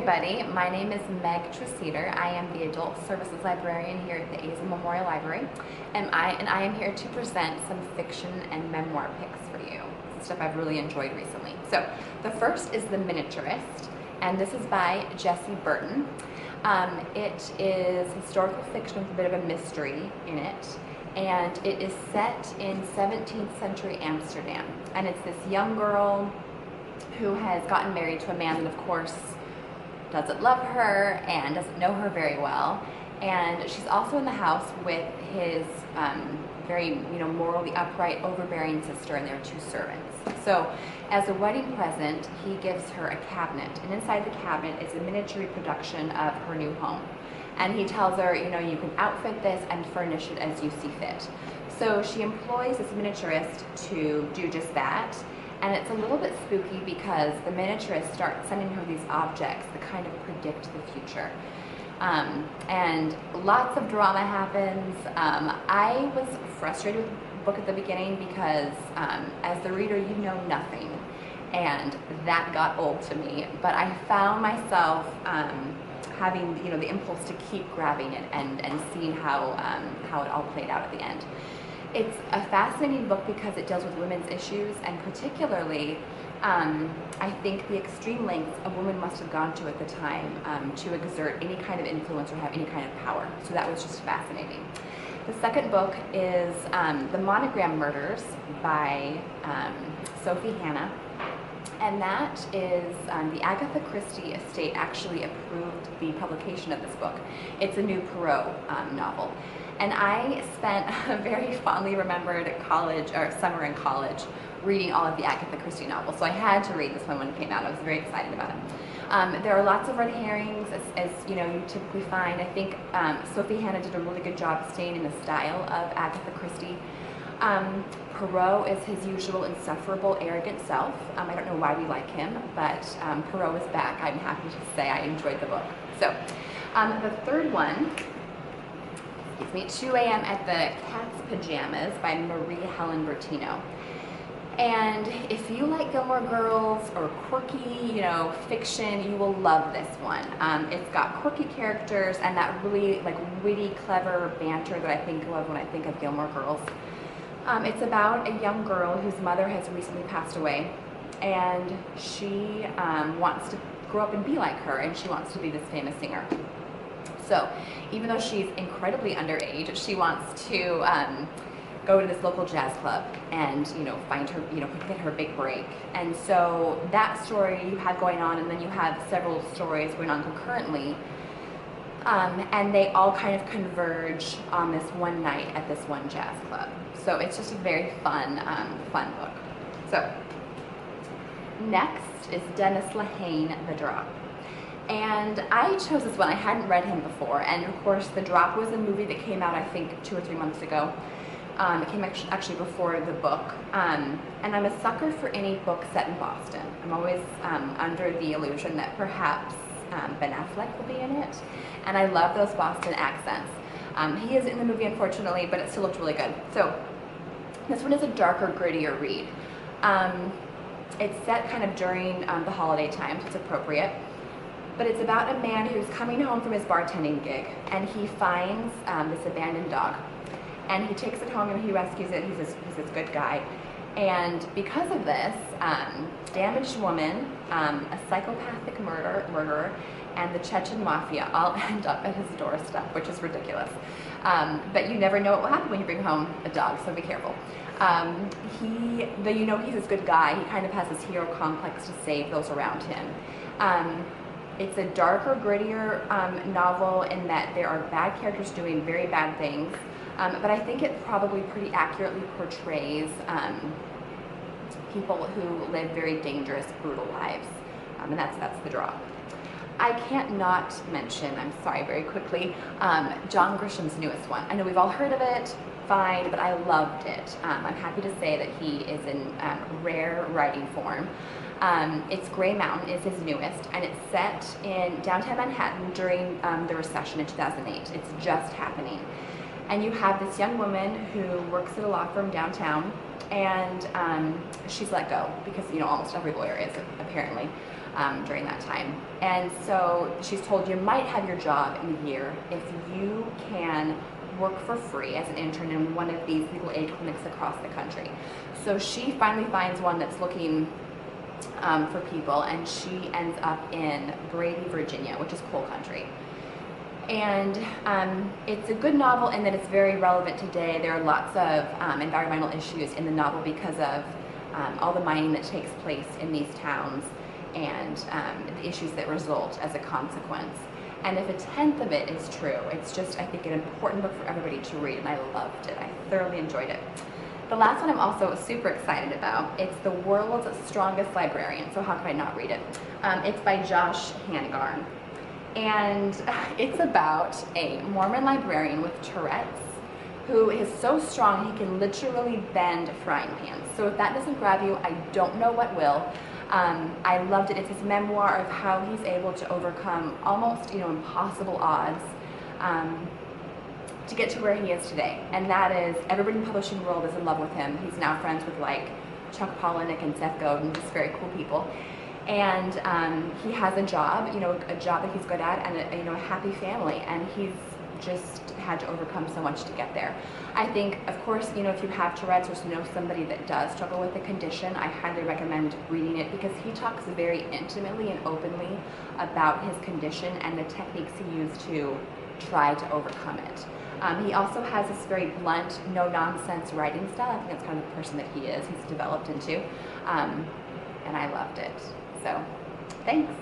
everybody, my name is Meg Treseder. I am the Adult Services Librarian here at the Aza Memorial Library, and I am here to present some fiction and memoir picks for you. Stuff I've really enjoyed recently. So the first is The Miniaturist, and this is by Jessie Burton. It is historical fiction with a bit of a mystery in it, and it is set in 17th century Amsterdam. And it's this young girl who has gotten married to a man that, of course, doesn't love her and doesn't know her very well. And she's also in the house with his very, morally upright, overbearing sister, and their two servants. So, as a wedding present, he gives her a cabinet, and inside the cabinet is a miniature reproduction of her new home. And he tells her, you can outfit this and furnish it as you see fit. So she employs this miniaturist to do just that. And it's a little bit spooky because the miniaturist starts sending her these objects that kind of predict the future. And lots of drama happens. I was frustrated with the book at the beginning because as the reader, you know nothing. And that got old to me. But I found myself having the impulse to keep grabbing it and seeing how it all played out at the end. It's a fascinating book because it deals with women's issues, and particularly, I think the extreme lengths a woman must have gone to at the time to exert any kind of influence or have any kind of power. So that was just fascinating. The second book is The Monogram Murders by Sophie Hannah. And that is, the Agatha Christie estate actually approved the publication of this book. It's a new Perot novel. And I spent a very fondly remembered summer in college reading all of the Agatha Christie novels. So I had to read this one when it came out. I was very excited about it. There are lots of red herrings, as you typically find. I think Sophie Hannah did a really good job staying in the style of Agatha Christie. Perot is his usual insufferable, arrogant self. I don't know why we like him, but Perot is back. I'm happy to say I enjoyed the book. So the third one, 2 a.m. at the Cat's Pajamas by Marie Helen Bertino. And if you like Gilmore Girls or quirky, fiction, you will love this one. It's got quirky characters and that really witty, clever banter that I think of when I think of Gilmore Girls. It's about a young girl whose mother has recently passed away, and she wants to grow up and be like her, and she wants to be this famous singer. So even though she's incredibly underage, she wants to go to this local jazz club and find her, get her big break. And so that story you have going on, and then you have several stories going on concurrently. And they all kind of converge on this one night at this one jazz club. So it's just a very fun book. So next is Dennis Lehane, The Drop. And I chose this one. I hadn't read him before. And of course, The Drop was a movie that came out, I think, 2 or 3 months ago. It came actually before the book. And I'm a sucker for any book set in Boston. I'm always under the illusion that perhaps Ben Affleck will be in it. And I love those Boston accents. He is in the movie, unfortunately, but it still looked really good. So this one is a darker, grittier read. It's set kind of during the holiday time, so it's appropriate. But it's about a man who's coming home from his bartending gig, and he finds this abandoned dog. And he takes it home and he rescues it. He's this good guy. And because of this, damaged woman, a psychopathic murderer, and the Chechen mafia all end up at his doorstep, which is ridiculous. But you never know what will happen when you bring home a dog, so be careful. He's this good guy. He kind of has this hero complex to save those around him. It's a darker, grittier novel in that there are bad characters doing very bad things, but I think it probably pretty accurately portrays people who live very dangerous, brutal lives, and that's The Drop. I can't not mention, I'm sorry, very quickly, John Grisham's newest one. I know we've all heard of it, fine, but I loved it. I'm happy to say that he is in rare writing form. It's Gray Mountain is his newest, and it's set in downtown Manhattan during the recession in 2008. It's just happening. And you have this young woman who works at a law firm downtown, and she's let go because almost every lawyer is, apparently. during that time. And so she's told, you might have your job in a year if you can work for free as an intern in one of these legal aid clinics across the country. So she finally finds one that's looking for people, and she ends up in Brady, Virginia, which is coal country. And it's a good novel in that it's very relevant today. There are lots of environmental issues in the novel because of all the mining that takes place in these towns and the issues that result as a consequence. And if a tenth of it is true, it's just, I think, an important book for everybody to read, and I loved it. I thoroughly enjoyed it. The last one I'm also super excited about. It's The World's Strongest Librarian, so how could I not read it? It's by Josh Hangarn. And it's about a Mormon librarian with Tourette's who is so strong he can literally bend frying pans. So if that doesn't grab you, I don't know what will. I loved it. It's his memoir of how he's able to overcome almost, impossible odds to get to where he is today. And that is, everybody in the publishing world is in love with him. He's now friends with like Chuck Palahniuk and Seth Godin, just very cool people. And he has a job, a job that he's good at, and a happy family. And he's just had to overcome so much to get there. I think, of course, if you have Tourette's or know somebody that does struggle with the condition, I highly recommend reading it because he talks very intimately and openly about his condition and the techniques he used to try to overcome it. He also has this very blunt, no-nonsense writing style. I think that's kind of the person that he's developed into, and I loved it. So, thanks.